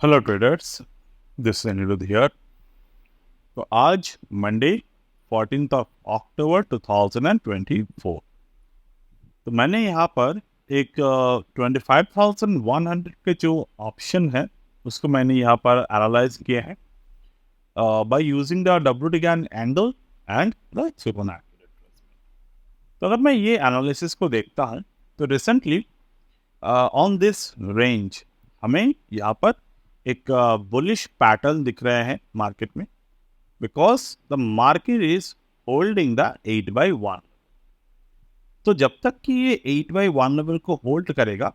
Hello traders, this is Aniruddh here. तो आज Monday 14th of October 2024। तो मैंने यहाँ पर एक 25,100 के जो ऑप्शन है उसको मैंने यहाँ पर एनालाइज किया है by using the WTGAN angle and the Fibonacci retracement. तो अगर मैं ये एनालिसिस को देखता हूँ तो रिसेंटली ऑन दिस रेंज हमें यहाँ पर एक बुलिश पैटर्न दिख रहे हैं मार्केट में, because the market is holding the 8/1। तो जब तक कि ये 8/1 लेवल को होल्ड करेगा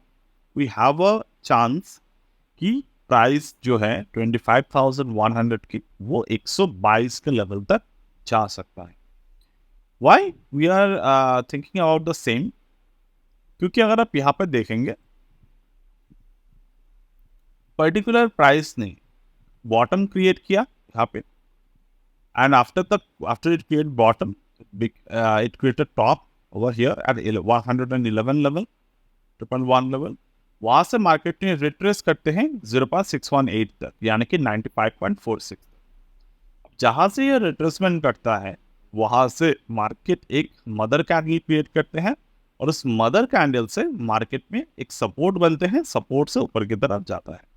वी हैव अ चांस कि प्राइस जो है 25,100 की वो 122 के लेवल तक जा सकता है। Why we are thinking about the same, क्योंकि अगर आप यहाँ पर देखेंगे पर्टिकुलर प्राइस ने बॉटम क्रिएट किया यहाँ पे, and after it created bottom, it created top over here at 111 level, 111 level। वहां से मार्केट ने रिट्रेस करते हैं 0.618 तक, यानी कि 95.46 तक। जहां से ये रिट्रेसमेंट करता है वहां से मार्केट एक मदर कैंडल क्रिएट करते हैं और उस मदर कैंडल से मार्केट में एक सपोर्ट बनते हैं, सपोर्ट से ऊपर की तरफ जाता है।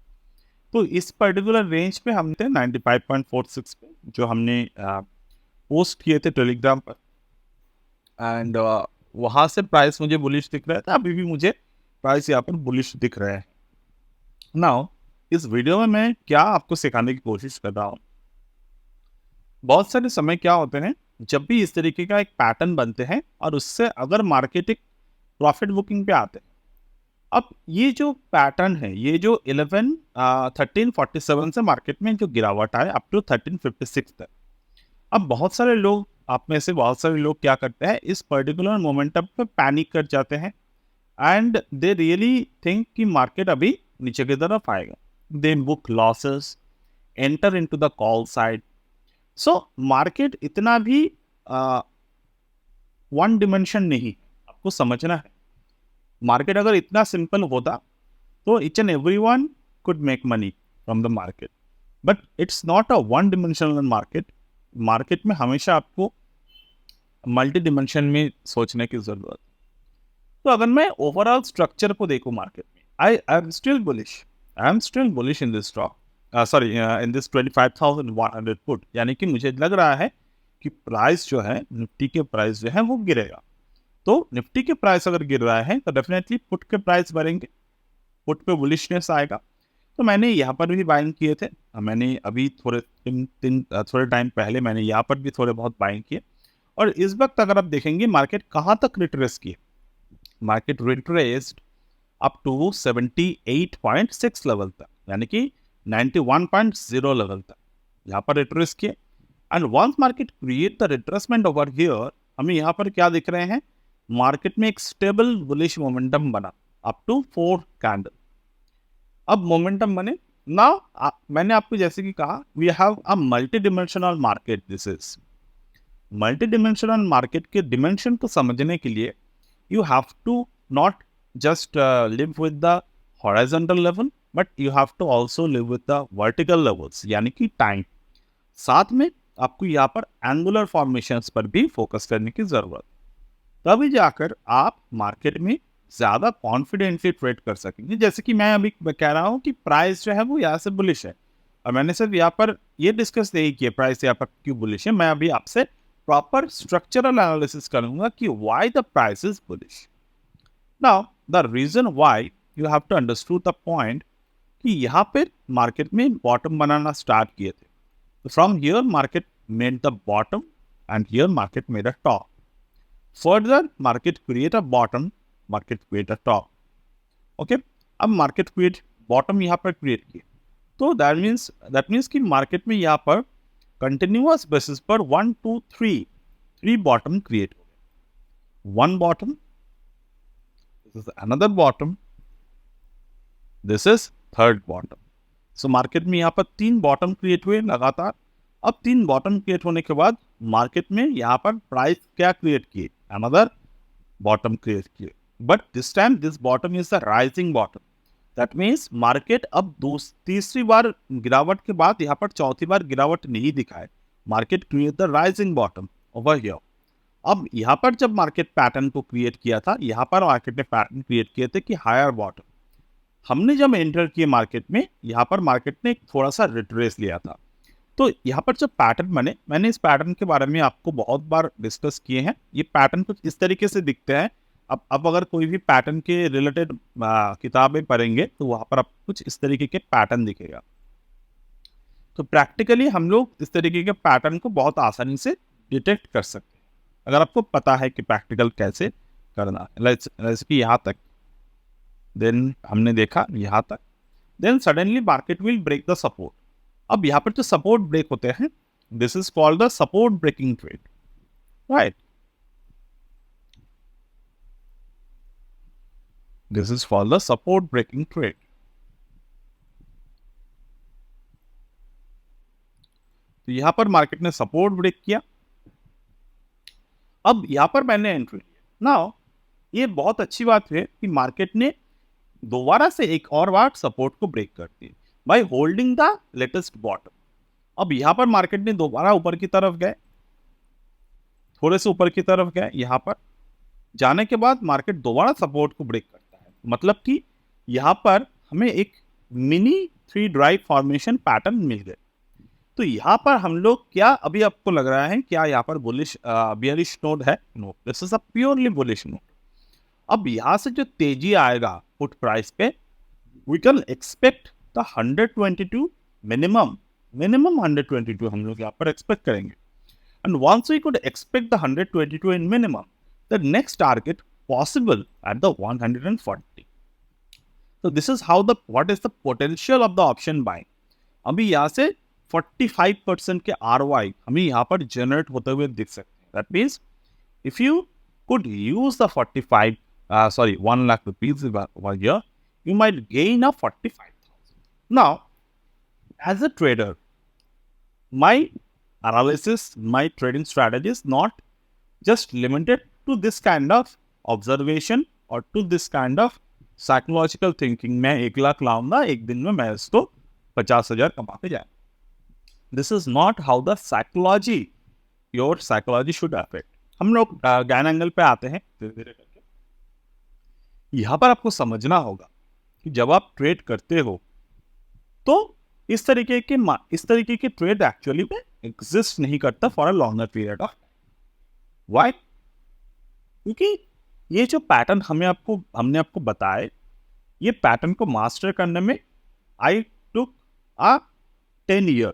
तो इस पर्टिकुलर रेंज पे हमने 95.46 पे जो हमने पोस्ट किए थे टेलीग्राम पर, एंड वहाँ से प्राइस मुझे बुलिश दिख रहा था। अभी भी मुझे प्राइस यहाँ पर बुलिश दिख रहा है। नाउ इस वीडियो में मैं क्या आपको सिखाने की कोशिश कर रहा हूँ, बहुत सारे समय क्या होते हैं जब भी इस तरीके का एक पैटर्न बनते हैं और उससे अगर मार्केट एक प्रॉफिट बुकिंग पे आते हैं। अब ये जो पैटर्न है, ये जो 1347 से मार्केट में जो गिरावट आए अप टू 1356 तक। अब बहुत सारे लोग, आप में से बहुत सारे लोग क्या करते हैं, इस पर्टिकुलर मोमेंटम पे पैनिक कर जाते हैं एंड दे रियली थिंक कि मार्केट अभी नीचे की तरफ आएगा। They book losses, enter into the call side. So market इतना भी वन डिमेंशन नहीं, आपको समझना है। मार्केट अगर इतना सिंपल होता तो each and everyone could make money from the market, but it's not a one dimensional market. Market में हमेशा आपको मल्टी डिमेंशन में सोचने की जरूरत है। तो अगर मैं ओवरऑल स्ट्रक्चर को देखूं मार्केट में, I am still bullish in this stock, sorry in this 25,100 put. यानी कि मुझे लग रहा है कि प्राइस जो है, निफ्टी के प्राइस जो है वो गिरेगा। तो निफ्टी के प्राइस अगर गिर रहा है तो डेफिनेटली पुट के प्राइस बढ़ेंगे, पुट पे बुलिशनेस आएगा। तो मैंने यहाँ पर भी बाइंग किए थे, मैंने अभी थोड़े टाइम पहले मैंने यहाँ पर भी थोड़े बहुत बाइंग किए। और इस वक्त अगर आप देखेंगे मार्केट कहाँ तक रिट्रेस किए, market retraced up to 78.6 level तक, यानी कि 91.0 लेवल तक यहाँ पर रिट्रेस किए। And once market create the retracement over here, हमें यहाँ पर क्या दिख रहे हैं, मार्केट में एक स्टेबल बुलिश मोमेंटम बना अप टू 4 कैंडल। अब मोमेंटम बने ना, मैंने आपको जैसे कि कहा we have a multi dimensional market. This is multi dimensional market के डिमेंशन को समझने के लिए you have to not just live with the horizontal level, but you have to also live with the vertical levels, यानी कि time. साथ में आपको यहाँ पर एंगुलर फॉर्मेशंस पर भी फोकस करने की जरूरत, तभी जाकर आप मार्केट में ज्यादा कॉन्फिडेंटली ट्रेड कर सकेंगे। जैसे कि मैं अभी कह रहा हूँ कि प्राइस जो है वो यहाँ से बुलिश है, और मैंने सिर्फ यहाँ पर ये डिस्कस नहीं किया प्राइस यहाँ पर क्यों बुलिश है। मैं अभी आपसे प्रॉपर स्ट्रक्चरल एनालिसिस करूंगा कि why the price is bullish. Now the reason why you have to understood the point कि यहाँ पे मार्केट में बॉटम बनाना स्टार्ट किए थे। From here market made the bottom and here market made a top. Further, market create a bottom, market create a top. Okay, अब market create bottom यहाँ पर create किए, तो that means कि market में यहाँ पर continuous basis पर 1 2 3 bottom create हो गए। One bottom, this is another bottom, this is third bottom. So market में यहाँ पर 3 bottom create हुए लगातार। अब 3 बॉटम क्रिएट होने के बाद मार्केट में यहाँ पर प्राइस क्या क्रिएट किए, अनदर बॉटम क्रिएट किए, but this time this bottom is the rising bottom. That means market अब तीसरी बार गिरावट के बाद यहाँ पर चौथी बार गिरावट नहीं दिखाए, market create the rising bottom over here. अब यहाँ पर जब मार्केट पैटर्न को क्रिएट किया था, यहाँ पर मार्केट ने पैटर्न क्रिएट किए थे कि हायर बॉटम, हमने जब एंटर किए मार्केट में, यहाँ पर मार्केट ने थोड़ा सा रिट्रेस लिया था। तो यहाँ पर जब पैटर्न बने, मैंने इस पैटर्न के बारे में आपको बहुत बार डिस्कस किए हैं। ये पैटर्न कुछ इस तरीके से दिखते हैं। अब अगर कोई भी पैटर्न के रिलेटेड किताबें पढ़ेंगे तो वहाँ पर आपको कुछ इस तरीके के पैटर्न दिखेगा। तो प्रैक्टिकली हम लोग इस तरीके के पैटर्न को बहुत आसानी से डिटेक्ट कर सकते हैं, अगर आपको पता है कि प्रैक्टिकल कैसे करना है। जैसे कि यहाँ तक, देन हमने देखा यहाँ तक, then suddenly market will break the support. अब यहाँ पर जो सपोर्ट ब्रेक होते हैं, this is called the support breaking trade, right. This is called the support breaking trade. तो यहां पर मार्केट ने सपोर्ट ब्रेक किया, अब यहां पर मैंने एंट्री लिया। नाउ ये बहुत अच्छी बात है कि मार्केट ने दोबारा से एक और बार सपोर्ट को ब्रेक कर दिया by holding the latest bottom. अब यहां पर मार्केट ने दोबारा ऊपर की तरफ गए, थोड़े से ऊपर की तरफ गए, यहां पर जाने के बाद मार्केट दोबारा सपोर्ट को ब्रेक करता है। मतलब कि यहां पर हमें एक मिनी 3 ड्राइव फॉर्मेशन पैटर्न मिल गए। तो यहाँ पर हम लोग क्या, अभी आपको लग रहा है क्या यहाँ पर बुलिश बियरिश नोड है? No, this is a purely bullish node. अब यहाँ से जो तेजी आएगा पुट प्राइस पे, we can expect the 122 minimum 122 हम लोग यहाँ पर एक्सपेक्ट करेंगे। And once we could expect the 122 in minimum, the next target possible at the 140। तो this is how the what is the potential of the option buying. अभी यहाँ से 45% के ROI हमें यहाँ पर जनरेट होते हुए दिख सकते हैं। That means if you could use the 1 lakh rupees over here, you might gain a 45,000. Now, as a trader, my analysis, my trading strategy is not just limited to this kind of observation or to this kind of psychological thinking. मैं 1 लाख लाऊंगा, एक दिन में मैं इसको 50,000 कमा के जाए। This is not how the psychology, your psychology should affect. हम लोग ज्ञान एंगल पे आते हैं धीरे धीरे करके। यहाँ पर आपको समझना होगा कि जब आप ट्रेड करते हो तो इस तरीके के ट्रेड एक्चुअली में एग्जिस्ट नहीं करता for a longer period of time. Why? क्योंकि ये जो पैटर्न हमने आपको बताए, ये पैटर्न को मास्टर करने में आई टुक अ 10 ईयर।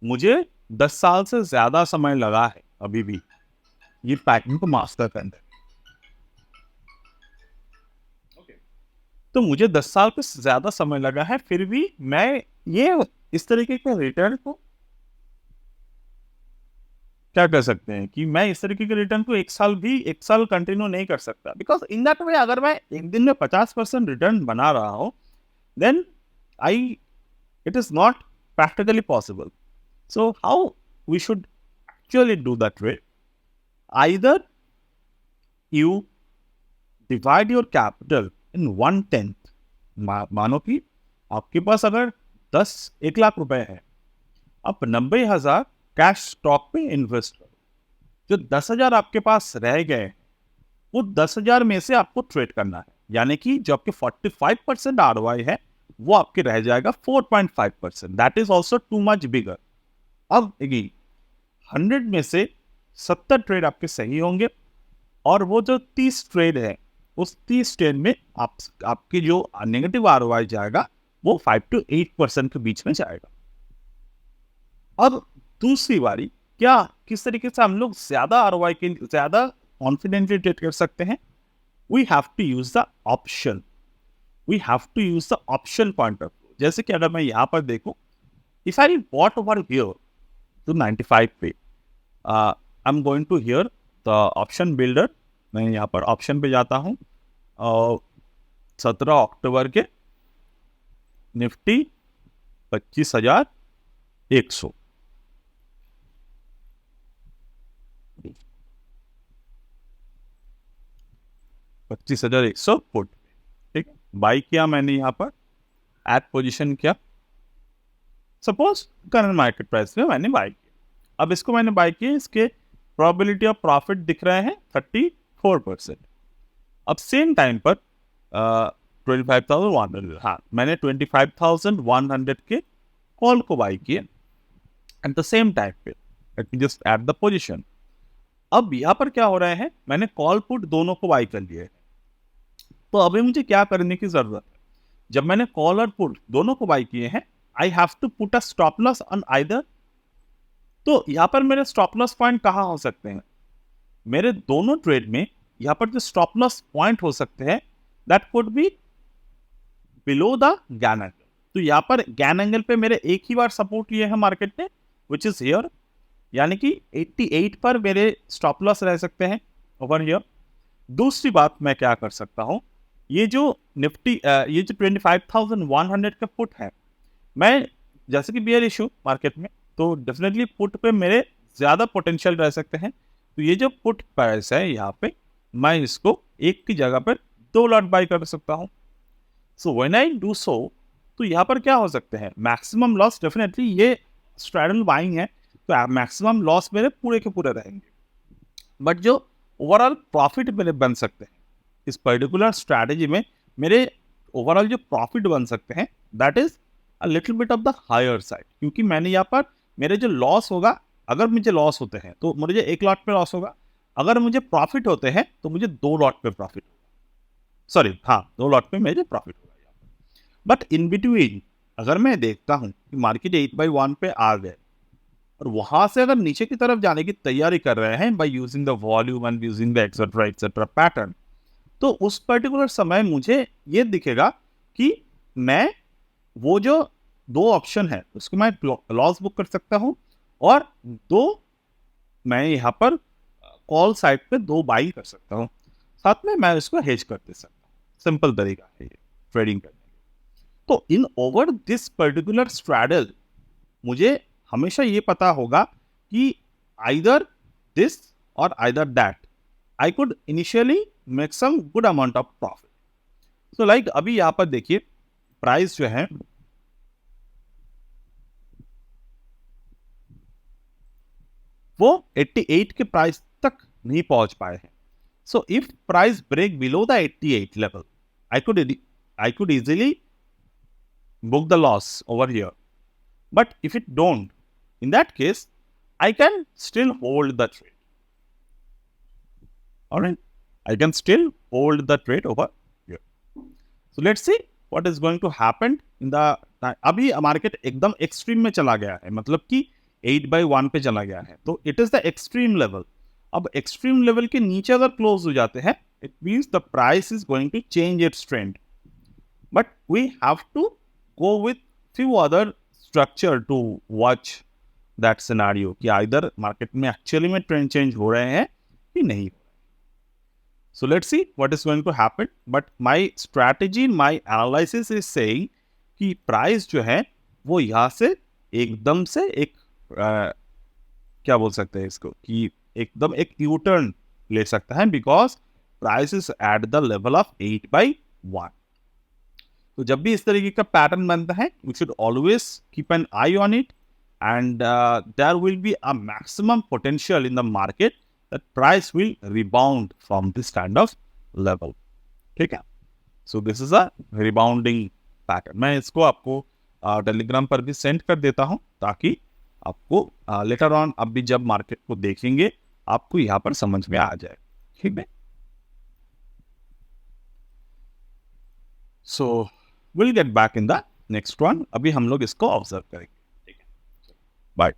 मुझे 10 साल से ज्यादा समय लगा है अभी भी ये पैटर्न को मास्टर करने में। तो मुझे 10 साल पे ज्यादा समय लगा है, फिर भी मैं ये इस तरीके के रिटर्न को क्या कर सकते हैं कि मैं इस तरीके के रिटर्न को एक साल कंटिन्यू नहीं कर सकता। बिकॉज इन दैट वे अगर मैं एक दिन में 50% रिटर्न बना रहा हूं, then it is not practically possible. So how we should actually do that trade? Either you divide your capital in 1/10. मानो कि आपके पास अगर 1 लाख रुपए है, आप 90,000 कैश स्टॉक पे इन्वेस्ट करो। जो 10,000 आपके पास रह गए, वो 10,000 में से आपको ट्रेड करना है। यानी कि जो आपके 45% ROI है, वो आपके रह जाएगा 4.5%। That is also too much bigger. अब देखिए 100 में से 70 ट्रेड आपके सही होंगे, और वो जो 30 ट्रेड है, उस 30 ट्रेड में आपकी जो नेगेटिव ROI जाएगा वो 5 to 8% के बीच में जाएगा। अब दूसरी बारी क्या, किस तरीके से हम लोग ज्यादा ROI के ज्यादा कॉन्फिडेंटली ट्रेड कर सकते हैं? We have to use the option, we have to use the option point of view. जैसे कि अगर मैं यहाँ पर देखूं, if I bought over here to 95 पे, I am going to here the option builder. मैं यहाँ पर ऑप्शन पे जाता हूँ और 17 अक्टूबर के निफ्टी 25,100, $25,100 पुट, ठीक है। बाई किया मैंने यहाँ पर, एट पोजीशन किया, सपोज करंट मार्केट प्राइस में मैंने बाई किया। अब इसको मैंने बाई किया, इसके प्रोबेबिलिटी ऑफ प्रॉफिट दिख रहे हैं 34%। अब सेम टाइम पर 25,100, हाँ मैंने 25,100 के कॉल को बाई किए एट द सेम टाइम पे, let me just add the position. अब यहाँ पर क्या हो रहा है, मैंने कॉल पुट दोनों को बाई कर लिए, तो अभी मुझे क्या करने की जरूरत है, जब मैंने कॉल और पुट दोनों को बाई किए हैं, I have to put a stop loss on either. तो यहाँ पर मेरे स्टॉप लॉस पॉइंट कहाँ हो सकते हैं, मेरे दोनों ट्रेड में यहाँ पर जो स्टॉप लॉस पॉइंट हो सकते हैं, that could be below the Gann angle. तो यहाँ पर गैन एंगल पे मेरे एक ही बार सपोर्ट लिए हैं मार्केट ने, विच इज हियर, यानी कि 88 पर मेरे स्टॉप लॉस रह सकते हैं ओवर हियर। दूसरी बात मैं क्या कर सकता हूँ, ये जो निफ्टी ये जो 25,100 का पुट है, मैं जैसे कि बियर इशू मार्केट में, तो डेफिनेटली पुट पे मेरे ज़्यादा पोटेंशियल रह सकते हैं। तो ये जो पुट प्राइस है यहाँ पे, मैं इसको एक की जगह पर 2 लॉट बाई कर सकता हूँ। So when I do so, तो यहाँ पर क्या हो सकते हैं, मैक्सिमम लॉस, डेफिनेटली ये स्ट्रैडल बाइंग है, तो मैक्सिमम लॉस मेरे पूरे के पूरे रहेंगे, बट जो ओवरऑल प्रॉफिट मेरे बन सकते हैं इस पर्टिकुलर स्ट्रैटेजी में, मेरे ओवरऑल जो प्रॉफिट बन सकते हैं, that is a little bit of the higher side. क्योंकि मैंने यहाँ पर मेरे जो लॉस होगा, अगर मुझे लॉस होते हैं तो मुझे एक लॉट पे लॉस होगा, अगर मुझे प्रॉफिट होते हैं तो मुझे 2 लॉट पे प्रॉफिट होगा, सॉरी हाँ 2 लॉट पे मुझे प्रॉफिट होगा। बट इन बिटवीन अगर मैं देखता हूँ कि मार्केट 8/1 पे आ गए और वहां से अगर नीचे की तरफ जाने की तैयारी कर रहे हैं by using the volume and using the etcetera pattern, तो उस पर्टिकुलर समय मुझे ये दिखेगा कि मैं वो जो 2 ऑप्शन है उसको मैं लॉस बुक कर सकता हूँ, और 2 मैं यहाँ पर कॉल साइड पे 2 बाई कर सकता हूँ, साथ में मैं इसको हेज कर दे सकता हूँ। सिंपल तरीका है ये ट्रेडिंग करने का। तो in over this particular straddle मुझे हमेशा ये पता होगा कि आइदर दिस और either that, I could initially make some good amount of profit. So like अभी यहां पर देखिए प्राइस जो है वो 88 के प्राइस तक नहीं पहुंच पाए हैं। So if price break below the 88 level, I could easily book the loss over here. But if it don't, in that case, I can still hold the trade. All right, I can still hold the trade over here. So let's see what is going to happen in the time. अभी market एकदम extreme में चला गया है, मतलब कि 8/1 पे चला गया है, तो it is the extreme level. अब एक्सट्रीम लेवल के नीचे अगर क्लोज हो जाते हैं, it means the price is going to change its trend, but we have to go with few other structure to watch that scenario कि either market में actually में trend change हो रहे हैं कि नहीं हो रहे। So let's see what is going to happen, but my strategy, my analysis is saying कि price जो है वो यहाँ से एकदम से एक क्या बोल सकते हैं इसको, कि एकदम एक U-turn ले सकता है, because price is at the level of 8/1। तो जब भी इस तरीके का पैटर्न बनता है, we should always keep an eye on it, and there will be a maximum potential in the market that price will rebound from this kind of level. ठीक है, so this is a rebounding pattern. मैं इसको आपको Telegram पर भी send कर देता हूं, ताकि आपको लेटर ऑन अब भी जब मार्केट को देखेंगे आपको यहाँ पर समझ में आ जाए। ठीक है, सो we'll get back in the next one। अभी हम लोग इसको ऑब्जर्व करेंगे। ठीक है, बाय।